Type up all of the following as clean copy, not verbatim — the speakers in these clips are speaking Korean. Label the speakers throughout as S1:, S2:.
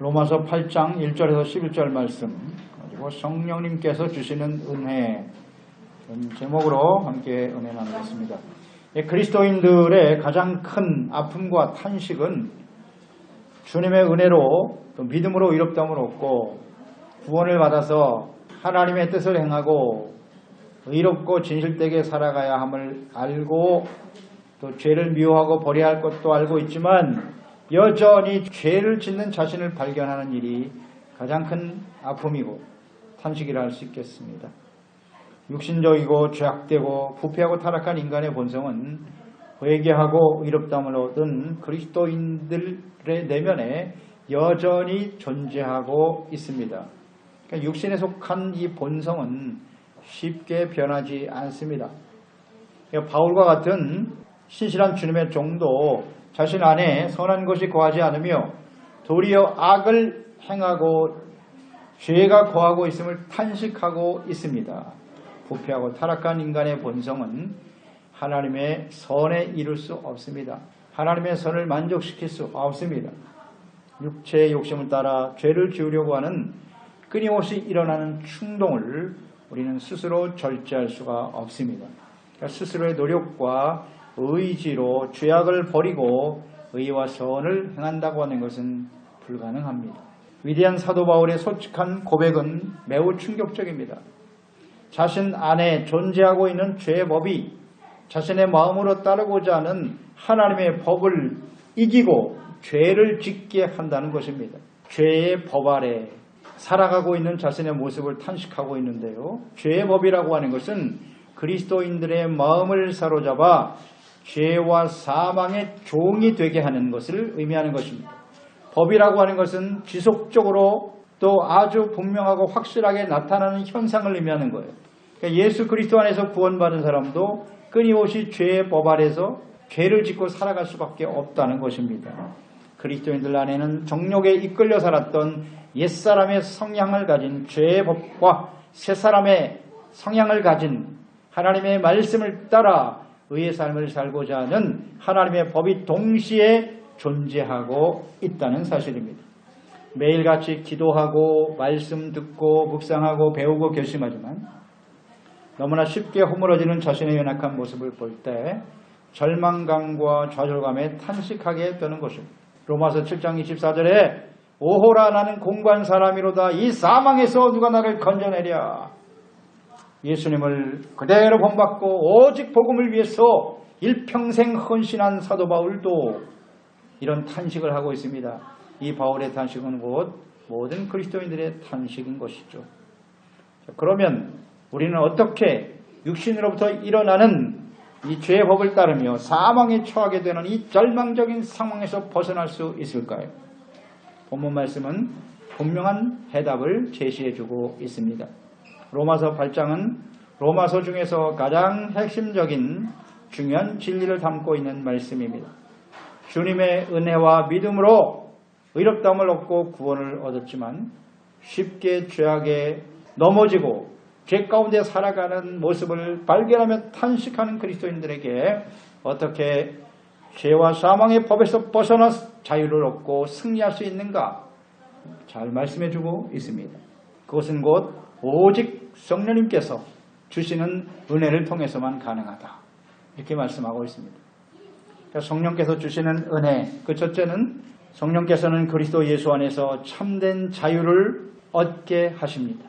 S1: 로마서 8장 1절에서 11절 말씀, 그리고 성령님께서 주시는 은혜 제목으로 함께 은혜 나누겠습니다. 그리스도인들의 가장 큰 아픔과 탄식은 주님의 은혜로 또 믿음으로 의롭다함을 얻고 구원을 받아서 하나님의 뜻을 행하고 의롭고 진실되게 살아가야 함을 알고 또 죄를 미워하고 버려야 할 것도 알고 있지만 여전히 죄를 짓는 자신을 발견하는 일이 가장 큰 아픔이고 탄식이라 할 수 있겠습니다. 육신적이고 죄악되고 부패하고 타락한 인간의 본성은 회개하고 의롭다함을 얻은 그리스도인들의 내면에 여전히 존재하고 있습니다. 그러니까 육신에 속한 이 본성은 쉽게 변하지 않습니다. 그러니까 바울과 같은 신실한 주님의 종도 자신 안에 선한 것이 거하지 않으며 도리어 악을 행하고 죄가 거하고 있음을 탄식하고 있습니다. 부패하고 타락한 인간의 본성은 하나님의 선에 이룰 수 없습니다. 하나님의 선을 만족시킬 수 없습니다. 육체의 욕심을 따라 죄를 지으려고 하는 끊임없이 일어나는 충동을 우리는 스스로 절제할 수가 없습니다. 그러니까 스스로의 노력과 의지로 죄악을 버리고 의와 선을 행한다고 하는 것은 불가능합니다. 위대한 사도 바울의 솔직한 고백은 매우 충격적입니다. 자신 안에 존재하고 있는 죄의 법이 자신의 마음으로 따르고자 하는 하나님의 법을 이기고 죄를 짓게 한다는 것입니다. 죄의 법 아래 살아가고 있는 자신의 모습을 탄식하고 있는데요. 죄의 법이라고 하는 것은 그리스도인들의 마음을 사로잡아 죄와 사망의 종이 되게 하는 것을 의미하는 것입니다. 법이라고 하는 것은 지속적으로 또 아주 분명하고 확실하게 나타나는 현상을 의미하는 거예요. 그러니까 예수 그리스도 안에서 구원받은 사람도 끊임없이 죄의 법 아래서 죄를 짓고 살아갈 수밖에 없다는 것입니다. 그리스도인들 안에는 정욕에 이끌려 살았던 옛사람의 성향을 가진 죄의 법과 새사람의 성향을 가진 하나님의 말씀을 따라 의의 삶을 살고자 하는 하나님의 법이 동시에 존재하고 있다는 사실입니다. 매일같이 기도하고 말씀 듣고 묵상하고 배우고 결심하지만 너무나 쉽게 허물어지는 자신의 연약한 모습을 볼 때 절망감과 좌절감에 탄식하게 되는 것입니다. 로마서 7장 24절에 오호라 나는 공고한 사람이로다 이 사망에서 누가 나를 건져내랴. 예수님을 그대로 본받고 오직 복음을 위해서 일평생 헌신한 사도 바울도 이런 탄식을 하고 있습니다. 이 바울의 탄식은 곧 모든 그리스도인들의 탄식인 것이죠. 그러면 우리는 어떻게 육신으로부터 일어나는 이 죄의 법을 따르며 사망에 처하게 되는 이 절망적인 상황에서 벗어날 수 있을까요? 본문 말씀은 분명한 해답을 제시해주고 있습니다. 로마서 8장은 로마서 중에서 가장 핵심적인 중요한 진리를 담고 있는 말씀입니다. 주님의 은혜와 믿음으로 의롭다함을 얻고 구원을 얻었지만 쉽게 죄악에 넘어지고 죄 가운데 살아가는 모습을 발견하며 탄식하는 그리스도인들에게 어떻게 죄와 사망의 법에서 벗어나 자유를 얻고 승리할 수 있는가 잘 말씀해주고 있습니다. 그것은 곧 오직 성령님께서 주시는 은혜를 통해서만 가능하다 이렇게 말씀하고 있습니다. 그러니까 성령께서 주시는 은혜 그 첫째는 성령께서는 그리스도 예수 안에서 참된 자유를 얻게 하십니다.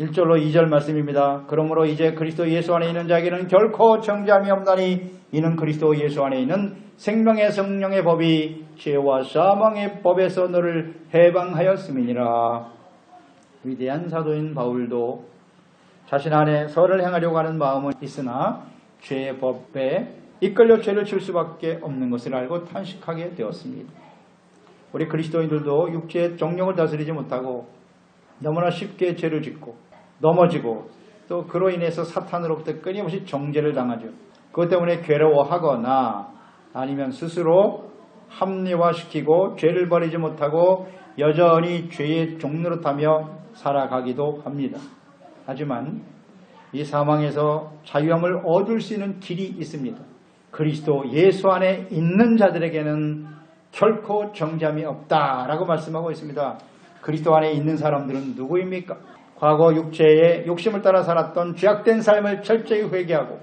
S1: 1절로 2절 말씀입니다. 그러므로 이제 그리스도 예수 안에 있는 자에게는 결코 정죄함이 없나니 이는 그리스도 예수 안에 있는 생명의 성령의 법이 죄와 사망의 법에서 너를 해방하였음이니라. 위대한 사도인 바울도 자신 안에 선을 행하려고 하는 마음은 있으나 죄의 법에 이끌려 죄를 질 수밖에 없는 것을 알고 탄식하게 되었습니다. 우리 그리스도인들도 육체의 정욕을 다스리지 못하고 너무나 쉽게 죄를 짓고 넘어지고 또 그로 인해서 사탄으로부터 끊임없이 정죄를 당하죠. 그것 때문에 괴로워하거나 아니면 스스로 합리화시키고 죄를 버리지 못하고 여전히 죄의 종노릇하며 살아가기도 합니다. 하지만 이 사망에서 자유함을 얻을 수 있는 길이 있습니다. 그리스도 예수 안에 있는 자들에게는 결코 정죄함이 없다라고 말씀하고 있습니다. 그리스도 안에 있는 사람들은 누구입니까? 과거 육체의 욕심을 따라 살았던 죄악된 삶을 철저히 회개하고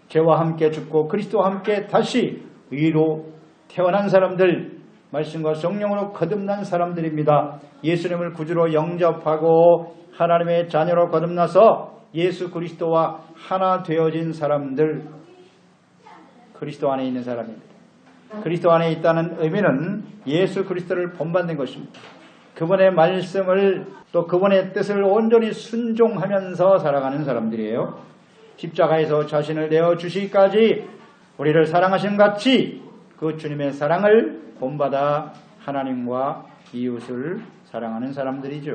S1: 죄와 함께 죽고 그리스도와 함께 다시 의로 태어난 사람들, 말씀과 성령으로 거듭난 사람들입니다. 예수님을 구주로 영접하고 하나님의 자녀로 거듭나서 예수 그리스도와 하나 되어진 사람들, 그리스도 안에 있는 사람입니다. 그리스도 안에 있다는 의미는 예수 그리스도를 본받는 것입니다. 그분의 말씀을 또 그분의 뜻을 온전히 순종하면서 살아가는 사람들이에요. 십자가에서 자신을 내어주시기까지 우리를 사랑하신 같이 그 주님의 사랑을 본받아 하나님과 이웃을 사랑하는 사람들이죠.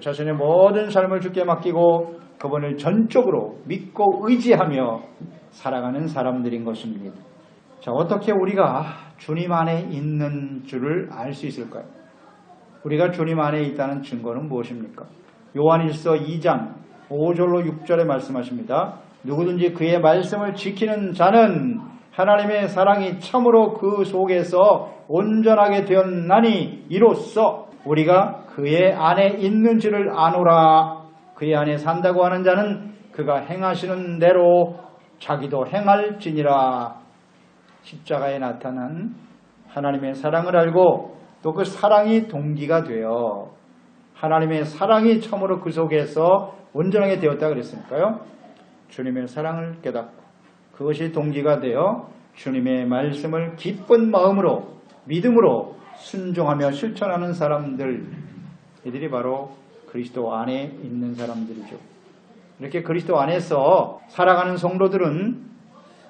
S1: 자신의 모든 삶을 주께 맡기고 그분을 전적으로 믿고 의지하며 살아가는 사람들인 것입니다. 자, 어떻게 우리가 주님 안에 있는 줄을 알 수 있을까요? 우리가 주님 안에 있다는 증거는 무엇입니까? 요한일서 2장 5절로 6절에 말씀하십니다. 누구든지 그의 말씀을 지키는 자는 하나님의 사랑이 참으로 그 속에서 온전하게 되었나니 이로써 우리가 그의 안에 있는 줄을 아노라. 그의 안에 산다고 하는 자는 그가 행하시는 대로 자기도 행할지니라. 십자가에 나타난 하나님의 사랑을 알고 또 그 사랑이 동기가 되어 하나님의 사랑이 참으로 그 속에서 온전하게 되었다 그랬으니까요. 주님의 사랑을 깨닫고 그것이 동기가 되어 주님의 말씀을 기쁜 마음으로 믿음으로 순종하며 실천하는 사람들, 이들이 바로 그리스도 안에 있는 사람들이죠. 이렇게 그리스도 안에서 살아가는 성도들은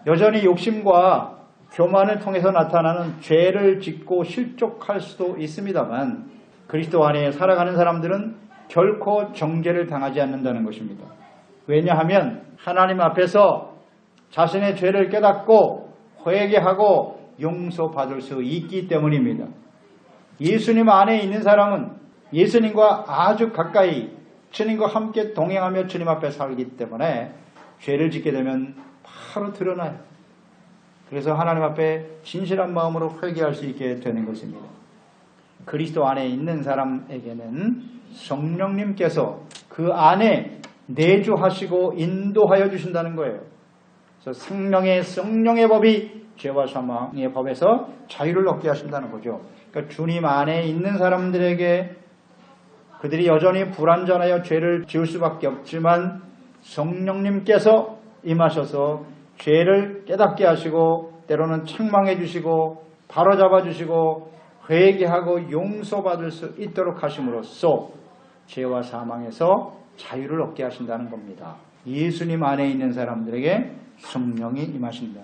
S1: 여전히 욕심과 교만을 통해서 나타나는 죄를 짓고 실족할 수도 있습니다만 그리스도 안에 살아가는 사람들은 결코 정죄를 당하지 않는다는 것입니다. 왜냐하면 하나님 앞에서 자신의 죄를 깨닫고 회개하고 용서받을 수 있기 때문입니다. 예수님 안에 있는 사람은 예수님과 아주 가까이 주님과 함께 동행하며 주님 앞에 살기 때문에 죄를 짓게 되면 바로 드러나요. 그래서 하나님 앞에 진실한 마음으로 회개할 수 있게 되는 것입니다. 그리스도 안에 있는 사람에게는 성령님께서 그 안에 내주하시고 인도하여 주신다는 거예요. 그래서 성령의 법이 죄와 사망의 법에서 자유를 얻게 하신다는 거죠. 그러니까 주님 안에 있는 사람들에게 그들이 여전히 불완전하여 죄를 지을 수밖에 없지만 성령님께서 임하셔서 죄를 깨닫게 하시고 때로는 책망해 주시고 바로잡아 주시고 회개하고 용서받을 수 있도록 하심으로써 죄와 사망에서 자유를 얻게 하신다는 겁니다. 예수님 안에 있는 사람들에게 성령이 임하신다.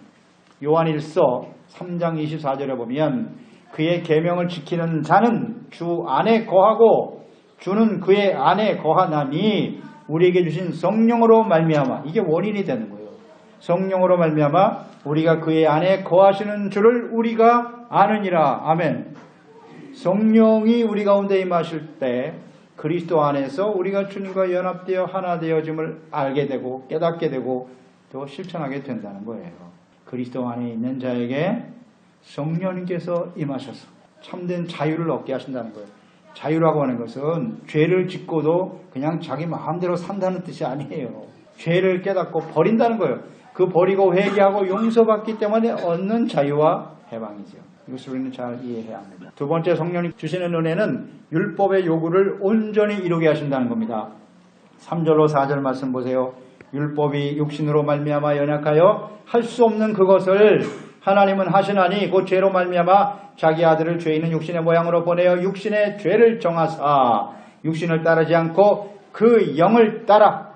S1: 요한일서 3장 24절에 보면 그의 계명을 지키는 자는 주 안에 거하고 주는 그의 안에 거하나니 우리에게 주신 성령으로 말미암아, 이게 원인이 되는 거예요. 성령으로 말미암아 우리가 그의 안에 거하시는 줄을 우리가 아느니라. 아멘. 성령이 우리 가운데 임하실 때 그리스도 안에서 우리가 주님과 연합되어 하나 되어짐을 알게 되고 깨닫게 되고 또 실천하게 된다는 거예요. 그리스도 안에 있는 자에게 성령님께서 임하셔서 참된 자유를 얻게 하신다는 거예요. 자유라고 하는 것은 죄를 짓고도 그냥 자기 마음대로 산다는 뜻이 아니에요. 죄를 깨닫고 버린다는 거예요. 그 버리고 회개하고 용서받기 때문에 얻는 자유와 해방이죠. 이것을 우리는 잘 이해해야 합니다. 두 번째, 성령님 주시는 은혜는 율법의 요구를 온전히 이루게 하신다는 겁니다. 3절로 4절 말씀 보세요. 율법이 육신으로 말미암아 연약하여 할 수 없는 그것을 하나님은 하시나니 곧 죄로 말미암아 자기 아들을 죄 있는 육신의 모양으로 보내어 육신의 죄를 정하사 육신을 따르지 않고 그 영을 따라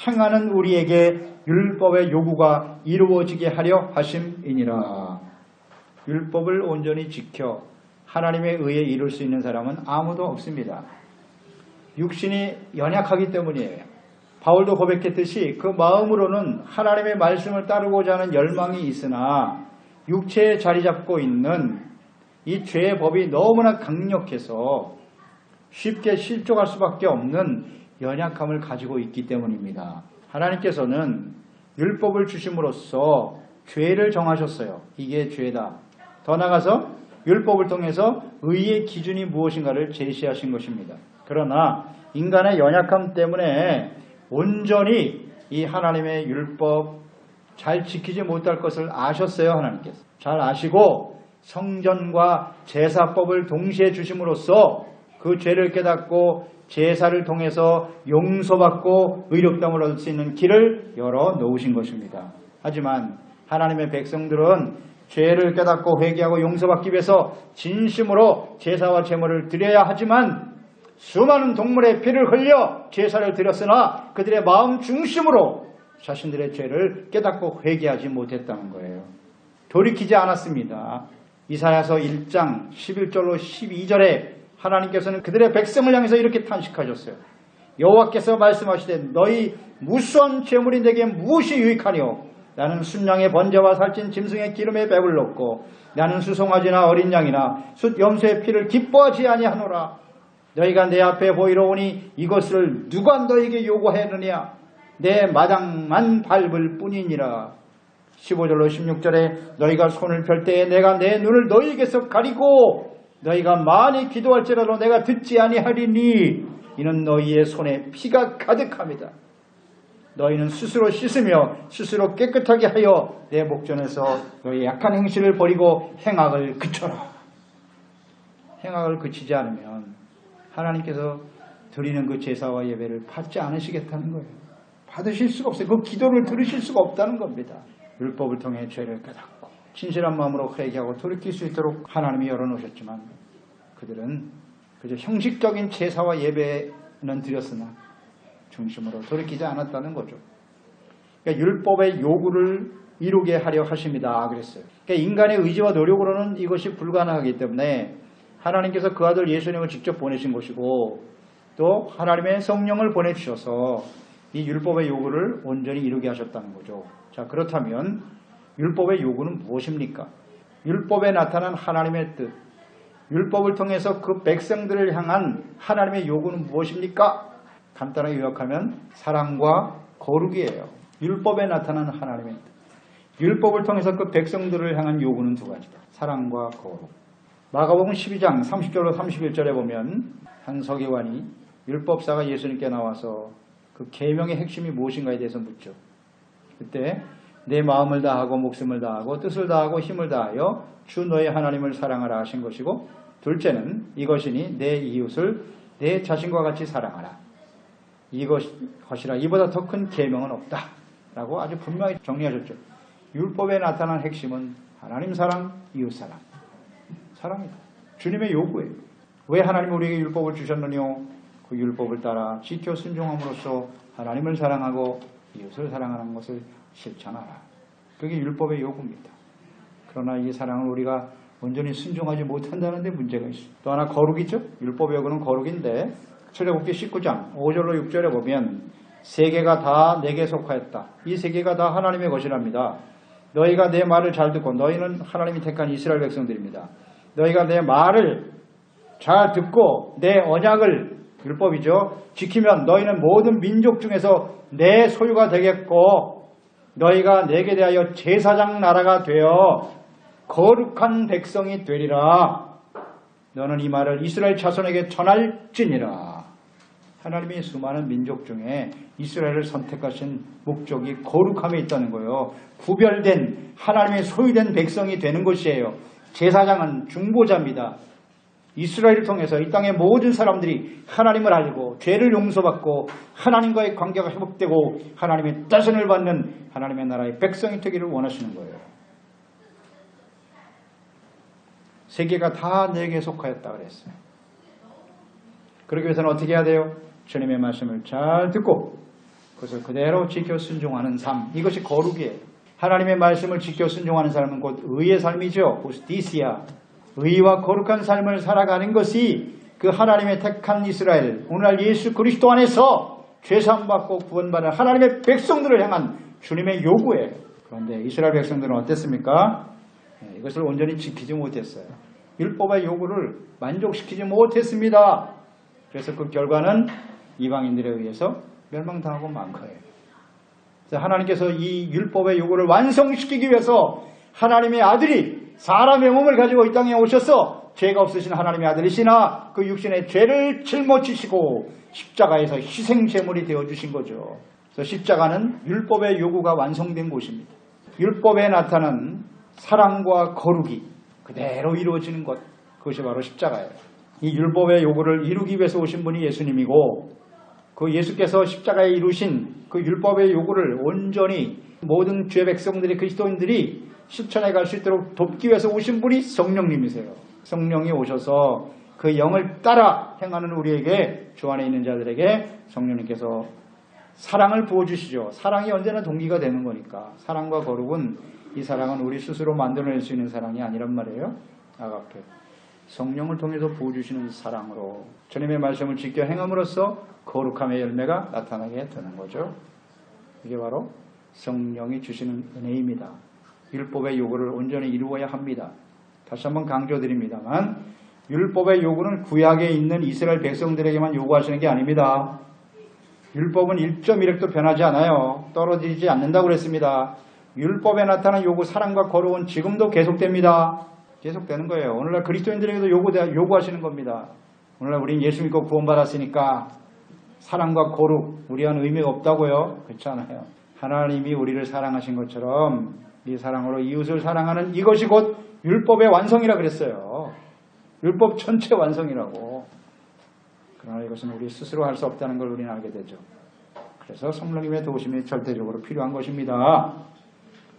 S1: 행하는 우리에게 율법의 요구가 이루어지게 하려 하심이니라. 율법을 온전히 지켜 하나님의 의에 이룰 수 있는 사람은 아무도 없습니다. 육신이 연약하기 때문이에요. 바울도 고백했듯이 그 마음으로는 하나님의 말씀을 따르고자 하는 열망이 있으나 육체에 자리 잡고 있는 이 죄의 법이 너무나 강력해서 쉽게 실족할 수밖에 없는 연약함을 가지고 있기 때문입니다. 하나님께서는 율법을 주심으로써 죄를 정하셨어요. 이게 죄다. 더 나아가서 율법을 통해서 의의 기준이 무엇인가를 제시하신 것입니다. 그러나 인간의 연약함 때문에 온전히 이 하나님의 율법 잘 지키지 못할 것을 아셨어요. 하나님께서 잘 아시고 성전과 제사법을 동시에 주심으로써 그 죄를 깨닫고 제사를 통해서 용서받고 의롭다함을 얻을 수 있는 길을 열어 놓으신 것입니다. 하지만 하나님의 백성들은 죄를 깨닫고 회개하고 용서받기 위해서 진심으로 제사와 제물을 드려야 하지만 수많은 동물의 피를 흘려 제사를 드렸으나 그들의 마음 중심으로 자신들의 죄를 깨닫고 회개하지 못했다는 거예요. 돌이키지 않았습니다. 이사야서 1장 11절로 12절에 하나님께서는 그들의 백성을 향해서 이렇게 탄식하셨어요. 여호와께서 말씀하시되 너희 무수한 제물이 내게 무엇이 유익하뇨? 나는 순양의 번제와 살찐 짐승의 기름에 배불렀고 나는 수송아지나 어린 양이나 숫 염소의 피를 기뻐하지 아니하노라. 너희가 내 앞에 보이러 오니 이것을 누가 너희에게 요구하느냐? 내 마당만 밟을 뿐이니라. 15절로 16절에 너희가 손을 펼 때에 내가 내 눈을 너희에게서 가리고 너희가 많이 기도할지라도 내가 듣지 아니하리니 이는 너희의 손에 피가 가득합니다. 너희는 스스로 씻으며 스스로 깨끗하게 하여 내 목전에서 너희 약한 행실을 버리고 행악을 그쳐라. 행악을 그치지 않으면 하나님께서 드리는 그 제사와 예배를 받지 않으시겠다는 거예요. 받으실 수가 없어요. 그 기도를 들으실 수가 없다는 겁니다. 율법을 통해 죄를 깨닫고 진실한 마음으로 회개하고 돌이킬 수 있도록 하나님이 열어놓으셨지만 그들은 그저 형식적인 제사와 예배는 드렸으나 중심으로 돌이키지 않았다는 거죠. 그러니까 율법의 요구를 이루게 하려 하십니다. 그랬어요. 그러니까 인간의 의지와 노력으로는 이것이 불가능하기 때문에 하나님께서 그 아들 예수님을 직접 보내신 것이고 또 하나님의 성령을 보내주셔서 이 율법의 요구를 온전히 이루게 하셨다는 거죠. 자, 그렇다면 율법의 요구는 무엇입니까? 율법에 나타난 하나님의 뜻, 율법을 통해서 그 백성들을 향한 하나님의 요구는 무엇입니까? 간단하게 요약하면 사랑과 거룩이에요. 율법에 나타난 하나님의 뜻. 율법을 통해서 그 백성들을 향한 요구는 두 가지다. 사랑과 거룩. 마가복음 12장 30절로 31절에 보면 한 서기관이 율법사가 예수님께 나와서 그 계명의 핵심이 무엇인가에 대해서 묻죠. 그때 내 마음을 다하고 목숨을 다하고 뜻을 다하고 힘을 다하여 주 너의 하나님을 사랑하라 하신 것이고 둘째는 이것이니 내 이웃을 내 자신과 같이 사랑하라. 이것이라 이보다 더 큰 계명은 없다 라고 아주 분명히 정리하셨죠. 율법에 나타난 핵심은 하나님 사랑, 이웃 사랑. 사랑이다. 주님의 요구예요. 왜 하나님이 우리에게 율법을 주셨느뇨? 그 율법을 따라 지켜 순종함으로써 하나님을 사랑하고 이웃을 사랑하는 것을 실천하라. 그게 율법의 요구입니다. 그러나 이 사랑을 우리가 온전히 순종하지 못한다는 데 문제가 있습니다. 또 하나 거룩이죠. 율법의 요구는 거룩인데 출애굽기 19장 5절로 6절에 보면 세계가 다 내게 속하였다. 이 세계가 다 하나님의 것이랍니다. 너희가 내 말을 잘 듣고 너희는 하나님이 택한 이스라엘 백성들입니다. 너희가 내 말을 잘 듣고 내 언약을 율법이죠. 지키면 너희는 모든 민족 중에서 내 소유가 되겠고 너희가 내게 대하여 제사장 나라가 되어 거룩한 백성이 되리라. 너는 이 말을 이스라엘 자손에게 전할지니라. 하나님이 수많은 민족 중에 이스라엘을 선택하신 목적이 거룩함에 있다는 거예요. 구별된 하나님의 소유된 백성이 되는 것이에요. 제사장은 중보자입니다. 이스라엘을 통해서 이 땅의 모든 사람들이 하나님을 알고 죄를 용서받고 하나님과의 관계가 회복되고 하나님의 따순을 받는 하나님의 나라의 백성이 되기를 원하시는 거예요. 세계가 다 내게 속하였다 그랬어요. 그러기 위해서는 어떻게 해야 돼요? 주님의 말씀을 잘 듣고 그것을 그대로 지켜 순종하는 삶. 이것이 거룩이에요. 하나님의 말씀을 지켜 순종하는 삶은 곧 의의 삶이죠. 후스티시아. 의와 거룩한 삶을 살아가는 것이 그 하나님의 택한 이스라엘, 오늘날 예수 그리스도 안에서 죄사함받고 구원받은 하나님의 백성들을 향한 주님의 요구예요. 그런데 이스라엘 백성들은 어땠습니까? 이것을 온전히 지키지 못했어요. 율법의 요구를 만족시키지 못했습니다. 그래서 그 결과는 이방인들에 의해서 멸망당하고 만 거예요. 그래서 하나님께서 이 율법의 요구를 완성시키기 위해서 하나님의 아들이 사람의 몸을 가지고 이 땅에 오셔서 죄가 없으신 하나님의 아들이시나 그 육신의 죄를 짊어지시고 십자가에서 희생제물이 되어주신 거죠. 그래서 십자가는 율법의 요구가 완성된 곳입니다. 율법에 나타난 사랑과 거룩이 그대로 이루어지는 것, 그것이 바로 십자가예요. 이 율법의 요구를 이루기 위해서 오신 분이 예수님이고, 그 예수께서 십자가에 이루신 그 율법의 요구를 온전히 모든 죄 백성들이, 그리스도인들이 실천해 갈 수 있도록 돕기 위해서 오신 분이 성령님이세요. 성령이 오셔서 그 영을 따라 행하는 우리에게, 주 안에 있는 자들에게 성령님께서 사랑을 부어주시죠. 사랑이 언제나 동기가 되는 거니까. 사랑과 거룩은, 이 사랑은 우리 스스로 만들어낼 수 있는 사랑이 아니란 말이에요. 아가페. 성령을 통해서 부어주시는 사랑으로 주님의 말씀을 지켜 행함으로써 거룩함의 열매가 나타나게 되는 거죠. 이게 바로 성령이 주시는 은혜입니다. 율법의 요구를 온전히 이루어야 합니다. 다시 한번 강조드립니다만, 율법의 요구는 구약에 있는 이스라엘 백성들에게만 요구하시는 게 아닙니다. 율법은 1.1획도 변하지 않아요. 떨어지지 않는다고 그랬습니다. 율법에 나타난 요구, 사랑과 거룩은 지금도 계속됩니다. 계속되는 거예요. 오늘날 그리스도인들에게도 요구하시는 겁니다. 오늘날 우리는 예수 믿고 구원받았으니까 사랑과 거룩, 우리와는 의미가 없다고요? 그렇지 않아요. 하나님이 우리를 사랑하신 것처럼 이 사랑으로 이웃을 사랑하는 이것이 곧 율법의 완성이라 그랬어요. 율법 전체 완성이라고. 그러나 이것은 우리 스스로 할 수 없다는 걸 우리는 알게 되죠. 그래서 성령님의 도우심이 절대적으로 필요한 것입니다.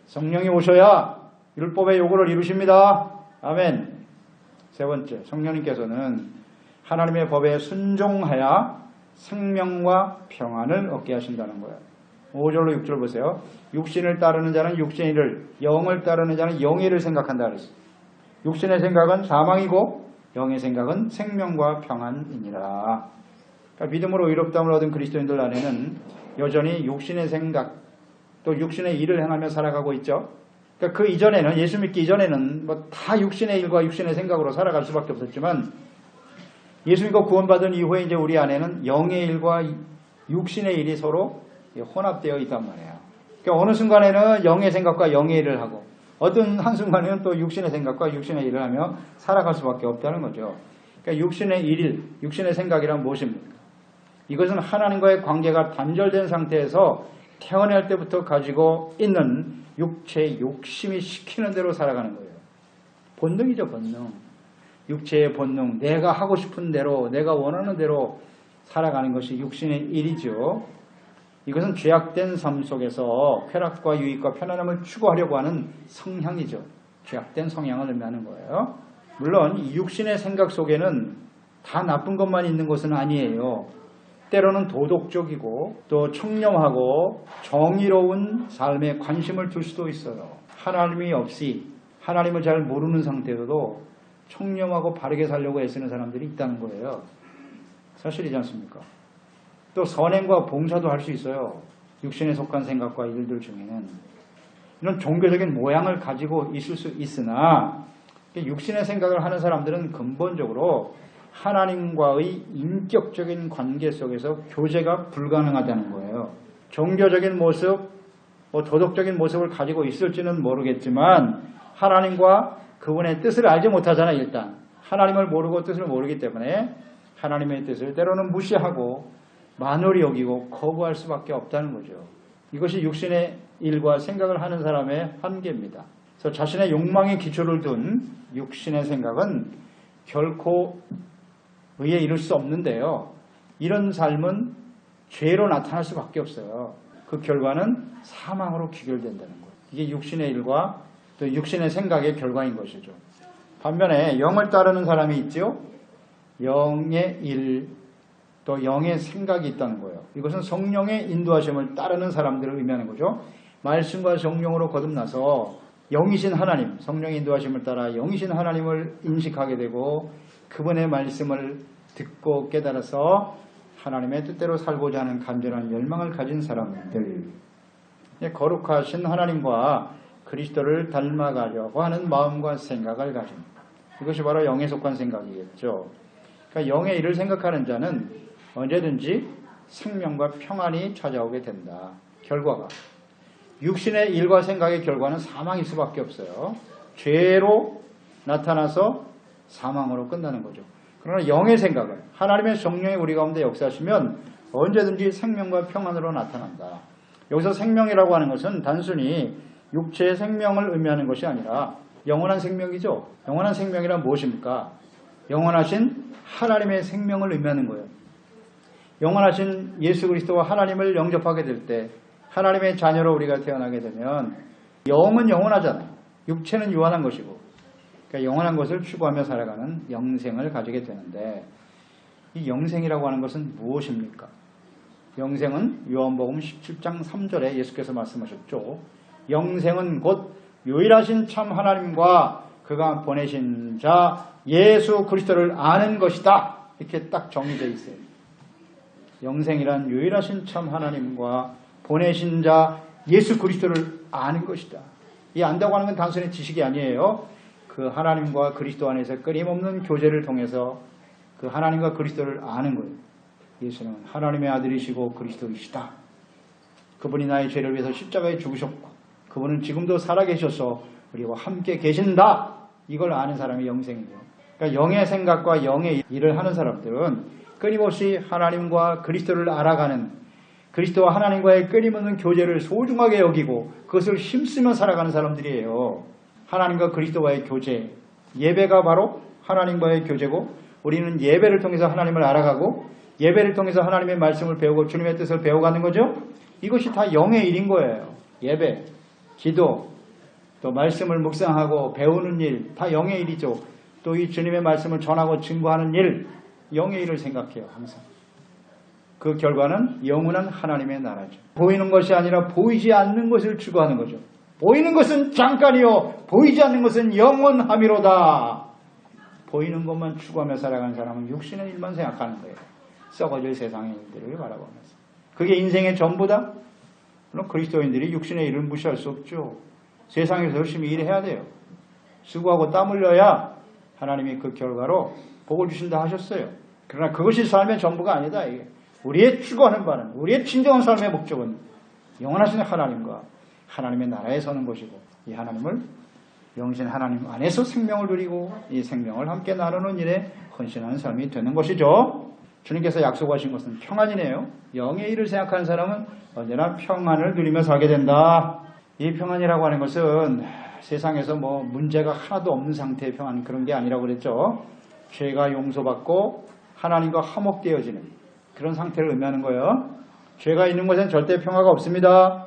S1: 성령이 오셔야 율법의 요구를 이루십니다. 아멘. 세 번째, 성령님께서는 하나님의 법에 순종하여 생명과 평안을 얻게 하신다는 거예요. 5절로 6절 보세요. 육신을 따르는 자는 육신의 일을, 영을 따르는 자는 영의 일을 생각한다 그랬어요. 육신의 생각은 사망이고 영의 생각은 생명과 평안이니라. 그러니까 믿음으로 의롭다함을 얻은 그리스도인들 안에는 여전히 육신의 생각, 또 육신의 일을 행하며 살아가고 있죠. 그러니까 그 이전에는, 예수 믿기 이전에는 뭐 다 육신의 일과 육신의 생각으로 살아갈 수밖에 없었지만, 예수 믿고 구원받은 이후에 이제 우리 안에는 영의 일과 육신의 일이 서로 혼합되어 있단 말이에요. 그러니까 어느 순간에는 영의 생각과 영의 일을 하고, 어떤 한순간에는 또 육신의 생각과 육신의 일을 하며 살아갈 수밖에 없다는 거죠. 그러니까 육신의 일, 육신의 생각이란 무엇입니까? 이것은 하나님과의 관계가 단절된 상태에서 태어날 때부터 가지고 있는 육체의 욕심이 시키는 대로 살아가는 거예요. 본능이죠, 본능. 육체의 본능, 내가 하고 싶은 대로, 내가 원하는 대로 살아가는 것이 육신의 일이죠. 이것은 죄악된 삶 속에서 쾌락과 유익과 편안함을 추구하려고 하는 성향이죠. 죄악된 성향을 의미하는 거예요. 물론 이 육신의 생각 속에는 다 나쁜 것만 있는 것은 아니에요. 때로는 도덕적이고 또 청렴하고 정의로운 삶에 관심을 둘 수도 있어요. 하나님이 없이, 하나님을 잘 모르는 상태에서도 청렴하고 바르게 살려고 애쓰는 사람들이 있다는 거예요. 사실이지 않습니까? 또 선행과 봉사도 할 수 있어요. 육신에 속한 생각과 일들 중에는. 이런 종교적인 모양을 가지고 있을 수 있으나, 육신의 생각을 하는 사람들은 근본적으로 하나님과의 인격적인 관계 속에서 교제가 불가능하다는 거예요. 종교적인 모습, 도덕적인 모습을 가지고 있을지는 모르겠지만 하나님과 그분의 뜻을 알지 못하잖아요. 일단 하나님을 모르고 뜻을 모르기 때문에 하나님의 뜻을 때로는 무시하고 만홀히 여기고 거부할 수밖에 없다는 거죠. 이것이 육신의 일과 생각을 하는 사람의 한계입니다. 그래서 자신의 욕망의 기초를 둔 육신의 생각은 결코 의에 이를 수 없는데요. 이런 삶은 죄로 나타날 수밖에 없어요. 그 결과는 사망으로 귀결된다는 거예요. 이게 육신의 일과 또 육신의 생각의 결과인 것이죠. 반면에 영을 따르는 사람이 있죠. 영의 일, 또 영의 생각이 있다는 거예요. 이것은 성령의 인도하심을 따르는 사람들을 의미하는 거죠. 말씀과 성령으로 거듭나서 영이신 하나님, 성령의 인도하심을 따라 영이신 하나님을 인식하게 되고 그분의 말씀을 듣고 깨달아서 하나님의 뜻대로 살고자 하는 간절한 열망을 가진 사람들, 거룩하신 하나님과 그리스도를 닮아가려고 하는 마음과 생각을 가진, 이것이 바로 영에 속한 생각이겠죠. 그러니까 영의 일을 생각하는 자는 언제든지 생명과 평안이 찾아오게 된다. 결과가 육신의 일과 생각의 결과는 사망일 수밖에 없어요. 죄로 나타나서 사망으로 끝나는 거죠. 그러나 영의 생각은 하나님의 성령이 우리 가운데 역사하시면 언제든지 생명과 평안으로 나타난다. 여기서 생명이라고 하는 것은 단순히 육체의 생명을 의미하는 것이 아니라 영원한 생명이죠. 영원한 생명이란 무엇입니까? 영원하신 하나님의 생명을 의미하는 거예요. 영원하신 예수 그리스도와 하나님을 영접하게 될 때 하나님의 자녀로 우리가 태어나게 되면 영은 영원하잖아요. 육체는 유한한 것이고, 그러니까 영원한 것을 추구하며 살아가는 영생을 가지게 되는데, 이 영생이라고 하는 것은 무엇입니까? 영생은 요한복음 17장 3절에 예수께서 말씀하셨죠. 영생은 곧 유일하신 참 하나님과 그가 보내신 자 예수 그리스도를 아는 것이다. 이렇게 딱 정의되어 있어요. 영생이란 유일하신 참 하나님과 보내신 자 예수 그리스도를 아는 것이다. 이 안다고 하는 건 단순히 지식이 아니에요. 그 하나님과 그리스도 안에서 끊임없는 교제를 통해서 그 하나님과 그리스도를 아는 거예요. 예수는 하나님의 아들이시고 그리스도이시다. 그분이 나의 죄를 위해서 십자가에 죽으셨고 그분은 지금도 살아계셔서 우리와 함께 계신다. 이걸 아는 사람이 영생이죠. 그러니까 영의 생각과 영의 일을 하는 사람들은 끊임없이 하나님과 그리스도를 알아가는, 그리스도와 하나님과의 끊임없는 교제를 소중하게 여기고 그것을 힘쓰며 살아가는 사람들이에요. 하나님과 그리스도와의 교제, 예배가 바로 하나님과의 교제고, 우리는 예배를 통해서 하나님을 알아가고 예배를 통해서 하나님의 말씀을 배우고 주님의 뜻을 배워가는 거죠. 이것이 다 영의 일인 거예요. 예배, 기도, 또 말씀을 묵상하고 배우는 일, 다 영의 일이죠. 또 이 주님의 말씀을 전하고 증거하는 일, 영의 일을 생각해요. 항상. 그 결과는 영원한 하나님의 나라죠. 보이는 것이 아니라 보이지 않는 것을 추구하는 거죠. 보이는 것은 잠깐이요 보이지 않는 것은 영원함이로다. 보이는 것만 추구하며 살아가는 사람은 육신의 일만 생각하는 거예요. 썩어질 세상의 일들을 바라보면서. 그게 인생의 전부다? 물론 그리스도인들이 육신의 일을 무시할 수 없죠. 세상에서 열심히 일해야 돼요. 수고하고 땀 흘려야 하나님이 그 결과로 복을 주신다 하셨어요. 그러나 그것이 삶의 전부가 아니다. 이게. 우리의 추구하는 바는, 우리의 진정한 삶의 목적은 영원하신 하나님과 하나님의 나라에 서는 것이고, 이 하나님을 영신 하나님 안에서 생명을 누리고 이 생명을 함께 나누는 일에 헌신하는 삶이 되는 것이죠. 주님께서 약속하신 것은 평안이네요. 영의 일을 생각하는 사람은 언제나 평안을 누리며 살게 된다. 이 평안이라고 하는 것은 세상에서 뭐 문제가 하나도 없는 상태의 평안, 그런 게 아니라고 그랬죠. 죄가 용서받고 하나님과 화목되어지는 그런 상태를 의미하는 거예요. 죄가 있는 곳엔 절대 평화가 없습니다.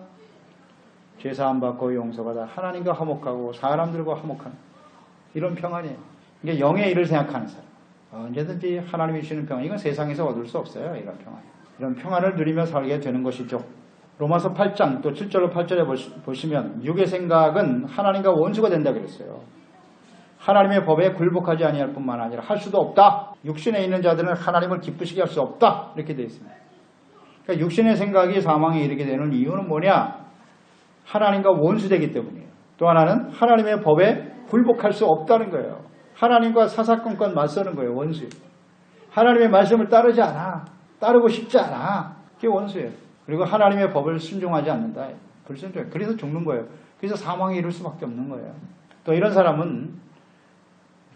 S1: 죄 사함 받고 용서받아 하나님과 화목하고 사람들과 화목하는 이런 평안이에요. 이게 영의 일을 생각하는 사람, 언제든지 하나님이 주시는 평안, 이건 세상에서 얻을 수 없어요. 이런 평안, 이런 평안을 누리며 살게 되는 것이죠. 로마서 8장 또 7절로 8절에 보시면 육의 생각은 하나님과 원수가 된다 그랬어요. 하나님의 법에 굴복하지 아니할 뿐만 아니라 할 수도 없다. 육신에 있는 자들은 하나님을 기쁘시게 할 수 없다. 이렇게 되어 있습니다. 그러니까 육신의 생각이 사망에 이르게 되는 이유는 뭐냐? 하나님과 원수되기 때문이에요. 또 하나는 하나님의 법에 굴복할 수 없다는 거예요. 하나님과 사사건건 맞서는 거예요. 원수. 하나님의 말씀을 따르지 않아. 따르고 싶지 않아. 그게 원수예요. 그리고 하나님의 법을 순종하지 않는다. 불순종해요. 그래서 죽는 거예요. 그래서 사망에 이를 수밖에 없는 거예요. 또 이런 사람은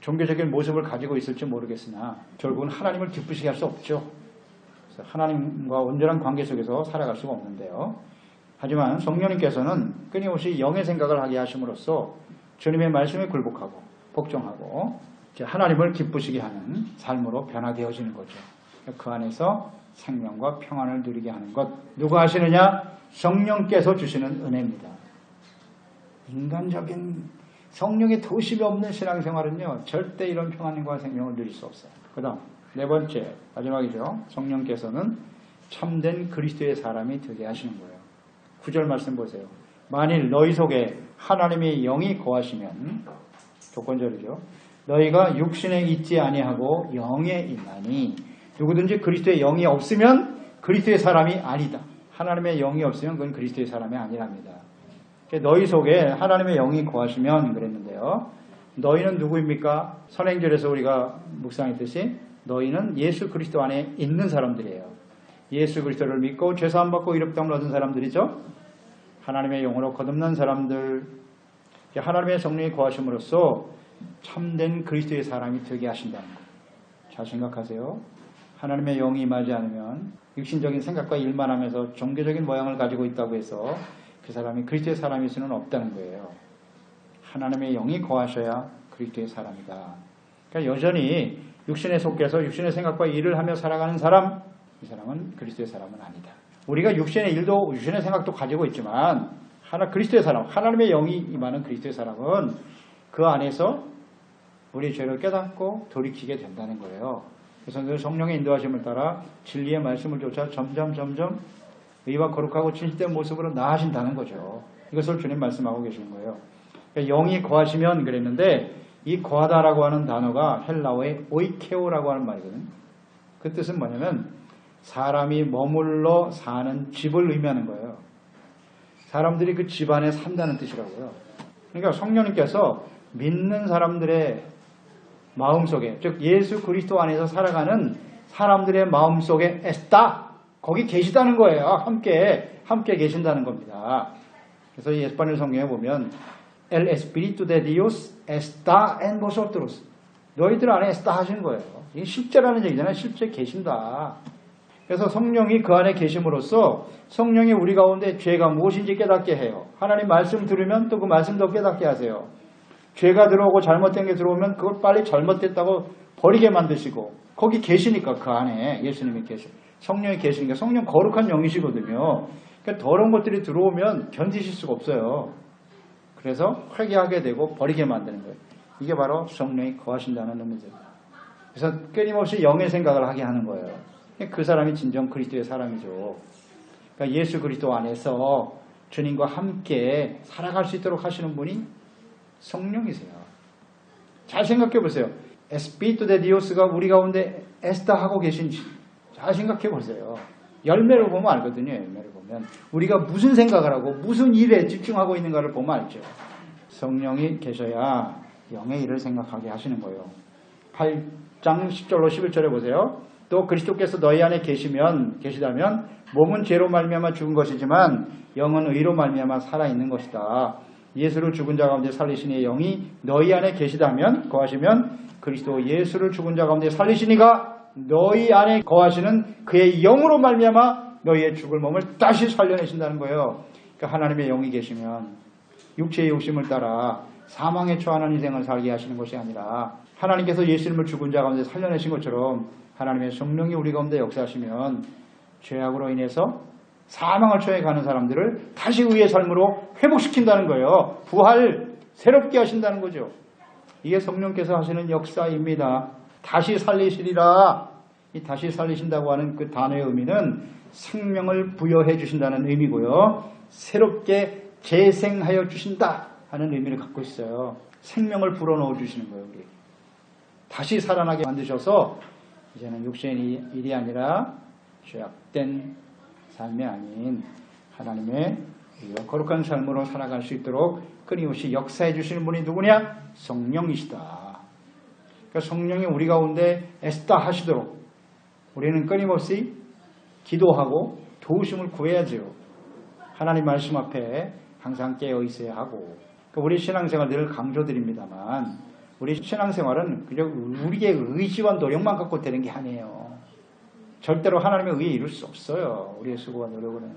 S1: 종교적인 모습을 가지고 있을지 모르겠으나 결국은 하나님을 기쁘시게 할 수 없죠. 그래서 하나님과 온전한 관계 속에서 살아갈 수가 없는데요. 하지만 성령님께서는 끊임없이 영의 생각을 하게 하심으로써 주님의 말씀에 굴복하고 복종하고 이제 하나님을 기쁘시게 하는 삶으로 변화되어지는 거죠. 그 안에서 생명과 평안을 누리게 하는 것. 누가 하시느냐? 성령께서 주시는 은혜입니다. 인간적인 성령의 도심이 없는 신앙생활은요, 절대 이런 평안과 생명을 누릴 수 없어요. 그 다음 네 번째, 마지막이죠. 성령께서는 참된 그리스도의 사람이 되게 하시는 거예요. 9절 말씀 보세요. 만일 너희 속에 하나님의 영이 거하시면, 조건절이죠. 너희가 육신에 있지 아니하고 영에 있나니, 누구든지 그리스도의 영이 없으면 그리스도의 사람이 아니다. 하나님의 영이 없으면 그건 그리스도의 사람이 아니랍니다. 너희 속에 하나님의 영이 거하시면 그랬는데요. 너희는 누구입니까? 선행절에서 우리가 묵상했듯이 너희는 예수 그리스도 안에 있는 사람들이에요. 예수 그리스도를 믿고 죄사함 받고 의롭다함을 얻은 사람들이죠. 하나님의 영으로 거듭난 사람들, 하나님의 성령이 거하심으로써 참된 그리스도의 사람이 되게 하신다는 것. 잘 생각하세요. 하나님의 영이 임하지 않으면 육신적인 생각과 일만 하면서 종교적인 모양을 가지고 있다고 해서 그 사람이 그리스도의 사람일 수는 없다는 거예요. 하나님의 영이 거하셔야 그리스도의 사람이다. 그러니까 여전히 육신에 속해서 육신의 생각과 일을 하며 살아가는 사람, 이 사람은 그리스도의 사람은 아니다. 우리가 육신의 일도 육신의 생각도 가지고 있지만 그리스도의 사람, 하나님의 영이 임하는 그리스도의 사람은 그 안에서 우리의 죄를 깨닫고 돌이키게 된다는 거예요. 그래서 그 성령의 인도하심을 따라 진리의 말씀을 쫓아 점점 의와 거룩하고 진실된 모습으로 나아진다는 거죠. 이것을 주님 말씀하고 계시는 거예요. 그러니까 영이 거하시면 그랬는데 이 거하다라고 하는 단어가 헬라어의 오이케오라고 하는 말이거든요. 그 뜻은 뭐냐면 사람이 머물러 사는 집을 의미하는 거예요. 사람들이 그 집 안에 산다는 뜻이라고요. 그러니까 성령님께서 믿는 사람들의 마음속에, 즉 예수 그리스도 안에서 살아가는 사람들의 마음속에 에스타, 거기 계시다는 거예요. 함께 계신다는 겁니다. 그래서 이 에스파뇰 성경에 보면 El Espíritu de Dios está en vosotros. 너희들 안에 에스타 하시는 거예요. 이게 실제라는 얘기잖아요. 실제 계신다. 그래서 성령이 그 안에 계심으로써 성령이 우리 가운데 죄가 무엇인지 깨닫게 해요. 하나님 말씀 들으면 또 그 말씀도 깨닫게 하세요. 죄가 들어오고 잘못된 게 들어오면 그걸 빨리 잘못됐다고 버리게 만드시고 거기 계시니까 그 안에 예수님이 계시 성령이 계시니까 성령 거룩한 영이시거든요. 그러니까 더러운 것들이 들어오면 견디실 수가 없어요. 그래서 회개하게 되고 버리게 만드는 거예요. 이게 바로 성령이 거하신다는 의미죠. 그래서 끊임없이 영의 생각을 하게 하는 거예요. 그 사람이 진정 그리스도의 사람이죠. 그러니까 예수 그리스도 안에서 주님과 함께 살아갈 수 있도록 하시는 분이 성령이세요. 잘 생각해 보세요. 에스피리투 데 디오스가 우리 가운데 에스타 하고 계신지 잘 생각해 보세요. 열매를 보면 알거든요. 열매를 보면 우리가 무슨 생각을 하고 무슨 일에 집중하고 있는가를 보면 알죠. 성령이 계셔야 영의 일을 생각하게 하시는 거예요. 8장 10절로 11절에 보세요. 또 그리스도께서 너희 안에 계시다면 몸은 죄로 말미암아 죽은 것이지만 영은 의로 말미암아 살아있는 것이다. 예수를 죽은 자 가운데 살리시니 영이 너희 안에 계시다면 거하시면 그리스도 예수를 죽은 자 가운데 살리시니가 너희 안에 거하시는 그의 영으로 말미암아 너희의 죽을 몸을 다시 살려내신다는 거예요. 그러니까 하나님의 영이 계시면 육체의 욕심을 따라 사망에 처하는 인생을 살게 하시는 것이 아니라 하나님께서 예수님을 죽은 자 가운데 살려내신 것처럼 하나님의 성령이 우리 가운데 역사하시면 죄악으로 인해서 사망을 처해 가는 사람들을 다시 의의 삶으로 회복시킨다는 거예요. 부활, 새롭게 하신다는 거죠. 이게 성령께서 하시는 역사입니다. 다시 살리시리라. 이 다시 살리신다고 하는 그 단어의 의미는 생명을 부여해 주신다는 의미고요. 새롭게 재생하여 주신다 하는 의미를 갖고 있어요. 생명을 불어넣어 주시는 거예요. 우리. 다시 살아나게 만드셔서 이제는 육신의 일이 아니라 죄악된 삶이 아닌 하나님의 거룩한 삶으로 살아갈 수 있도록 끊임없이 역사해 주시는 분이 누구냐? 성령이시다. 그러니까 성령이 우리 가운데 에스타 하시도록 우리는 끊임없이 기도하고 도우심을 구해야죠. 하나님 말씀 앞에 항상 깨어 있어야 하고 그러니까 우리 신앙생활 늘 강조드립니다만 우리 신앙생활은 그저 우리의 의지와 노력만 갖고 되는 게 아니에요. 절대로 하나님의 의에 이룰 수 없어요. 우리의 수고와 노력으로는.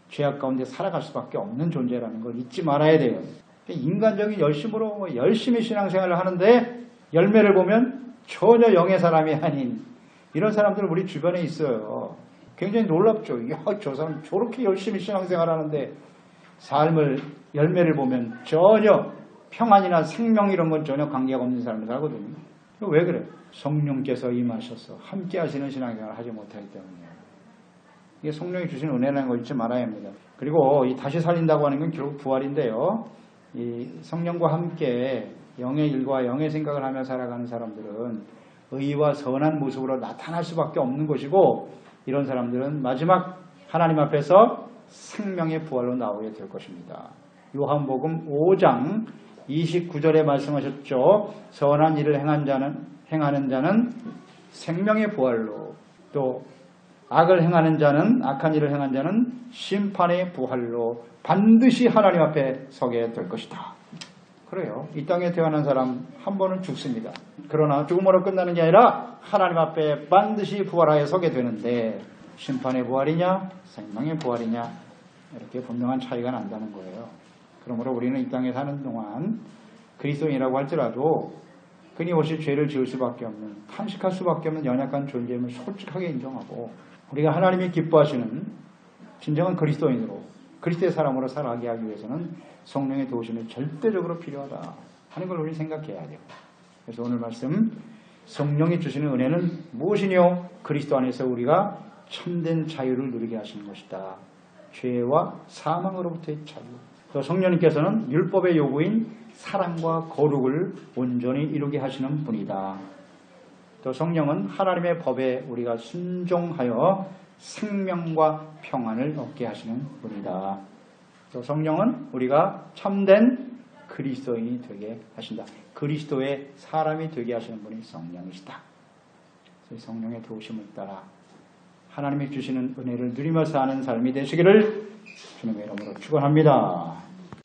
S1: 죄악 가운데 살아갈 수밖에 없는 존재라는 걸 잊지 말아야 돼요. 인간적인 열심으로 열심히 신앙생활을 하는데 열매를 보면 전혀 영의 사람이 아닌 이런 사람들은 우리 주변에 있어요. 굉장히 놀랍죠. 야, 저 사람 저렇게 열심히 신앙생활 하는데 삶을 열매를 보면 전혀 평안이나 생명 이런 건 전혀 관계가 없는 삶을 살거든요. 왜 그래? 성령께서 임하셔서 함께 하시는 신앙생활을 하지 못하기 때문이에요. 이게 성령이 주신 은혜라는 걸 잊지 말아야 합니다. 그리고 이 다시 살린다고 하는 건 결국 부활인데요. 이 성령과 함께 영의 일과 영의 생각을 하며 살아가는 사람들은 의와 선한 모습으로 나타날 수밖에 없는 것이고 이런 사람들은 마지막 하나님 앞에서 생명의 부활로 나오게 될 것입니다. 요한복음 5장 29절에 말씀하셨죠. 선한 일을 행하는 자는 생명의 부활로 또 악을 행하는 자는 악한 일을 행한 자는 심판의 부활로 반드시 하나님 앞에 서게 될 것이다. 그래요. 이 땅에 태어난 사람 한 번은 죽습니다. 그러나 죽음으로 끝나는 게 아니라 하나님 앞에 반드시 부활하여 서게 되는데 심판의 부활이냐 생명의 부활이냐 이렇게 분명한 차이가 난다는 거예요. 그러므로 우리는 이 땅에 사는 동안 그리스도인이라고 할지라도 끊임없이 죄를 지을 수밖에 없는, 탄식할 수밖에 없는 연약한 존재임을 솔직하게 인정하고 우리가 하나님이 기뻐하시는 진정한 그리스도인으로 그리스도의 사람으로 살아가게 하기 위해서는 성령의 도우심이 절대적으로 필요하다 하는 걸 우리 생각해야 돼요. 그래서 오늘 말씀 성령이 주시는 은혜는 무엇이뇨? 그리스도 안에서 우리가 참된 자유를 누리게 하시는 것이다. 죄와 사망으로부터의 자유. 또 성령님께서는 율법의 요구인 사랑과 거룩을 온전히 이루게 하시는 분이다. 또 성령은 하나님의 법에 우리가 순종하여 생명과 평안을 얻게 하시는 분이다. 또 성령은 우리가 참된 그리스도인이 되게 하신다. 그리스도의 사람이 되게 하시는 분이 성령이시다. 성령의 도우심을 따라 하나님이 주시는 은혜를 누리며 사는 삶이 되시기를 주님의 이름으로 축원합니다.